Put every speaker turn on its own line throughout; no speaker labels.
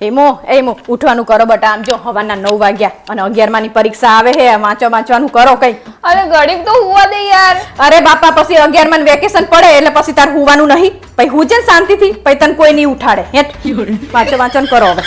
હેમો ઉઠવાનું કરો બટા આમ જો હવાના 9 વાગ્યા અને 11 માની પરીક્ષા આવે હે વાંચવાનું કરો કઈ
અરે ઘડીક તો હુવા દે યાર
અરે બાપા પછી 11 માં વેકેશન પડે એટલે પછી તાર હુવાનું નહીં પછી હુજે ને શાંતિથી પછી તને કોઈ નહીં ઉઠાડે હેટ વાંચન કરો હવે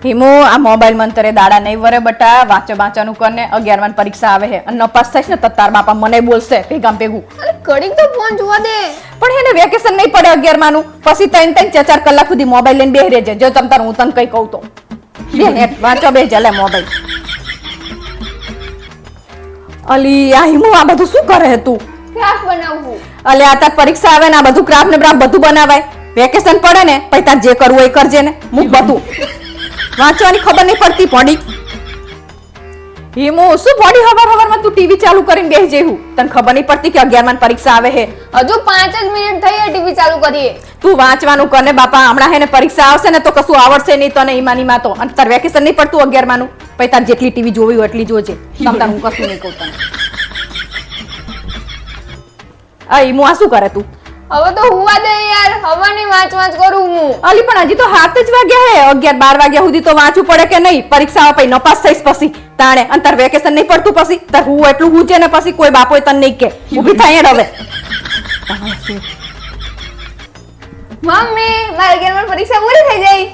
હિમુ આ મોબાઈલ મંતરે દાડા નહીં વરે બટા વાંચવાનું કરને 11 માં પરીક્ષા આવે હે અને નપાસ થઈશ ને તો તાર બાપા મને બોલશે ભેગું
અરે ઘડીક તો ફોન જોવા દે
પણ એને વેકેશન નહીં પડે 11 માનું પછી 3-4 કલાક સુધી મોબાઈલ લઈને બેહી રહેજે જો તમ તાર હું તને કઈ કહું તો બે હેટ વાંચો બે જલે મોબાઈલ અલી આ હિમુ આ બધું શું કરે તું
ક્રાફ્ટ બનાવવું
અલે આ તાર પરીક્ષા આવે ને આ બધું ક્રાફ્ટ ને બ્રાફ્ટ બધું બનાવાય વેકેશન પડે ને પછી તાર જે કરવું એ કરજે ને મૂક બધું વાંચવાની ખબર નહીં પડતી પડી હિમુ શું પડી હવારમાં તું ટીવી ચાલુ કરીને બેસી જેવું તને ખબર નહીં પડતી કે 11 માં પરીક્ષા આવે હે
હજુ 5 જ મિનિટ થઈ ટીવી ચાલુ કરીએ
તું વાંચવાનું કરને બાપા હમણાં હે ને પરીક્ષા આવશે ને તો કશું આવડશે નહીં તને ઈમાનીમાં તો અને તાર વેકેશન નહીં પડતું 11 માનું પછી તાર જેટલી ટીવી જોવી હોય એટલી જોજે તમ હું કશું નહીં કહું તને આ હિમુ આ શું કરે તું
હવે તો હુવા દે યાર હવાની વાંચ કરું હું
અલી પણ હજી તો 7 જ વાગ્યા હે 11-12 વાગ્યા સુધી તો વાંચવું પડે કે નહીં પરીક્ષા આવે પછી નપાસ થઈશ પછી તાણે અને તાર વેકેશન નહીં પડતું પછી તાર હું એટલું હું છે ને પછી કોઈ બાપોય તને નહીં કે ઊભી થાય હવે
મમ્મી મારે 11 માં પરીક્ષા પૂરી થઈ જાય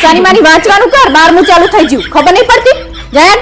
સાની માની વાંચવાનું કર 12મું ચાલુ થઈ ગયું ખબર નહીં પડતી જયન